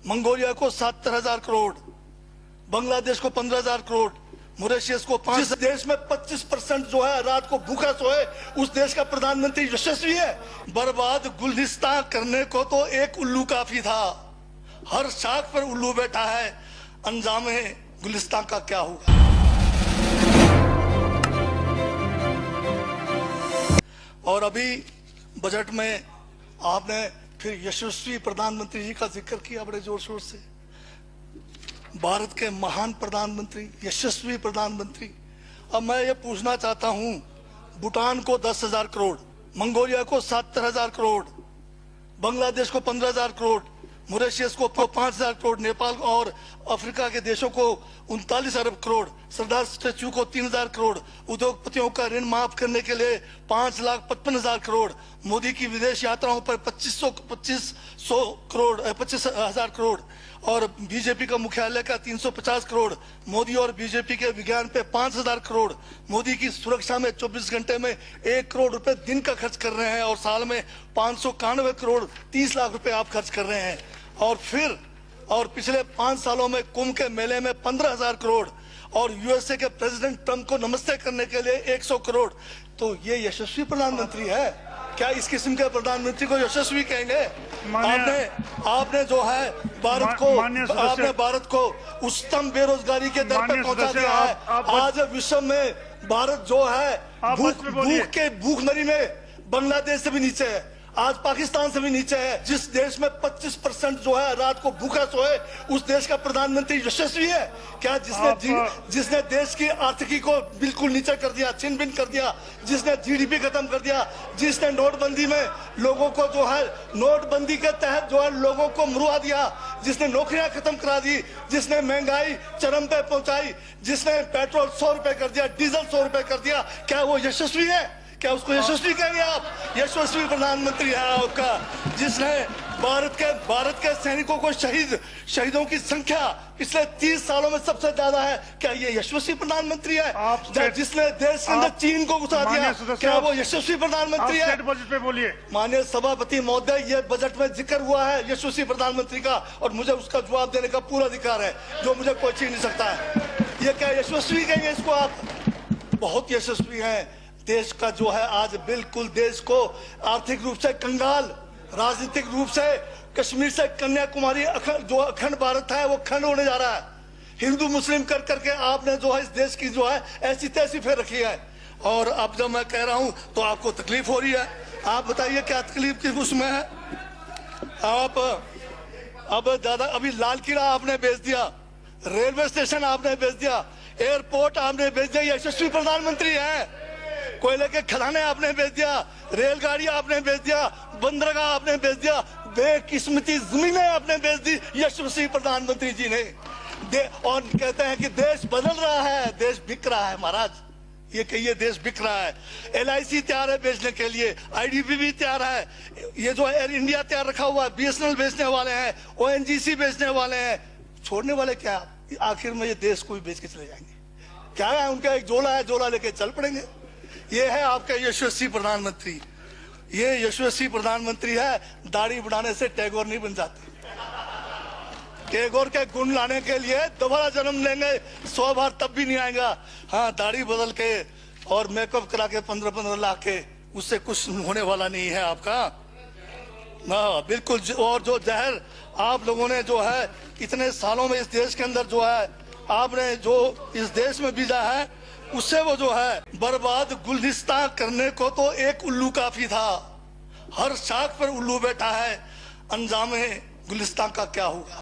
Mongolia को 70,000 करोड़, बांग्लादेश को 15,000 crore, Mauritius को 5। जिस देश में 25% जो है रात को भूखा सोए, उस देश का प्रधानमंत्री यशस्वी है। बर्बाद गुलिस्तान करने को तो एक उल्लू काफी था, हर शाख पर उल्लू बैठा है, अंजामे गुलिस्तान का क्या होगा। और अभी बजट में आपने फिर यशस्वी प्रधानमंत्री जी का जिक्र किया बड़े जोर शोर से। भारत के महान प्रधानमंत्री, यशस्वी प्रधानमंत्री। अब मैं ये पूछना चाहता हूं, भूटान को 10,000 करोड़, मंगोलिया को 70,000 करोड़, बांग्लादेश को 15,000 करोड़, मॉरिशस को 5,000 करोड़, नेपाल और अफ्रीका के देशों को 39 अरब करोड़, सरदार स्टैच्यू को 3,000 करोड़, उद्योगपतियों का ऋण माफ करने के लिए 5,55,000 करोड़, मोदी की विदेश यात्राओं पर 25,000 करोड़ और बीजेपी का मुख्यालय का 350 करोड़, मोदी और बीजेपी के विज्ञान पे 5,000 करोड़, मोदी की सुरक्षा में 24 घंटे में 1 करोड़ रुपए दिन का खर्च कर रहे हैं और साल में 591 करोड़ 30 लाख रुपए आप खर्च कर रहे हैं। और पिछले 5 सालों में कुंभ के मेले में 15,000 करोड़ और यूएसए के प्रेसिडेंट ट्रंप को नमस्ते करने के लिए 100 करोड़। तो ये यशस्वी प्रधानमंत्री है क्या? इस किस्म के प्रधानमंत्री को यशस्वी कहेंगे? आपने जो है भारत को उच्चतम बेरोजगारी के दर पर पहुंचा दिया है। आज विश्व में भारत जो है भूखमरी में बांग्लादेश से भी नीचे है, आज पाकिस्तान से भी नीचे है। जिस देश में 25% जो है रात को भूखा सोए, उस देश का प्रधानमंत्री यशस्वी है क्या? जिसने देश की आर्थिकी को बिल्कुल नीचे कर दिया, छिन भिन कर दिया, जिसने जीडीपी खत्म कर दिया, जिसने नोटबंदी में लोगों को जो है नोटबंदी के तहत जो है लोगों को मरवा दिया, जिसने नौकरियां खत्म करा दी, जिसने महंगाई चरम पे पहुंचाई, जिसने पेट्रोल 100 रुपए कर दिया, डीजल 100 रुपए कर दिया, क्या वो यशस्वी है? क्या उसको यशस्वी कहेंगे आप? यशस्वी प्रधानमंत्री है आपका, जिसने भारत के सैनिकों को शहीदों की संख्या पिछले 30 सालों में सबसे ज्यादा है। क्या ये यशस्वी प्रधानमंत्री है? जिसने देश के अंदर चीन को घुसा दिया, क्या वो यशस्वी प्रधानमंत्री है? बजट पे बोलिए। माननीय सभापति महोदय, ये बजट में जिक्र हुआ है यशस्वी प्रधानमंत्री का और मुझे उसका जवाब देने का पूरा अधिकार है, जो मुझे कोई छीन नहीं सकता है। ये क्या यशस्वी कहेंगे इसको आप? बहुत यशस्वी है। देश का जो है आज बिल्कुल देश को आर्थिक रूप से कंगाल, राजनीतिक रूप से कश्मीर से कन्याकुमारी जो अखंड भारत है वो खंड होने जा रहा है। हिंदू मुस्लिम कर करके आपने जो है इस देश की जो है ऐसी तैसी फेर रखी है। और अब जब मैं कह रहा हूं तो आपको तकलीफ हो रही है। आप बताइए क्या तकलीफ की उसमें है? आप अब ज्यादा अभी लाल किला आपने बेच दिया, रेलवे स्टेशन आपने बेच दिया, एयरपोर्ट आपने बेच दिया, यशस्वी प्रधानमंत्री है। कोयले के खदाने आपने बेच दिया, रेलगाड़ी आपने बेच दिया, बंदरगाह आपने बेच दिया, बेकिस्मती जमीनें आपने बेच दी यशस्वी प्रधानमंत्री जी ने। और कहते हैं कि देश बदल रहा है, देश बिक रहा है। महाराज ये कहिए देश बिक रहा है। LIC तैयार है बेचने के लिए, IDB भी तैयार है, ये जो एयर इंडिया तैयार रखा हुआ है, BSNL बेचने वाले हैं, ONGC बेचने वाले हैं। छोड़ने वाले क्या? आखिर में ये देश को भी बेच के चले जाएंगे। क्या है उनका? एक झोला है, झोला लेके चल पड़ेंगे। ये है आपका यशस्वी प्रधानमंत्री। ये यशस्वी प्रधानमंत्री है। दाढ़ी बढ़ाने से टैगोर नहीं बन जाते। टैगोर के गुण लाने के लिए दोबारा जन्म लेंगे 100 बार, तब भी नहीं आएगा। हाँ, दाढ़ी बदल के और मेकअप करा के 15-15 लाख के, उससे कुछ होने वाला नहीं है आपका। हाँ बिल्कुल। और जो जहर आप लोगों ने जो है इतने सालों में इस देश के अंदर जो है आपने जो इस देश में बीजा है, उससे वो जो है बर्बाद गुलिस्तान करने को तो एक उल्लू काफी था, हर शाख पर उल्लू बैठा है, अंजामे गुलिस्तान का क्या होगा।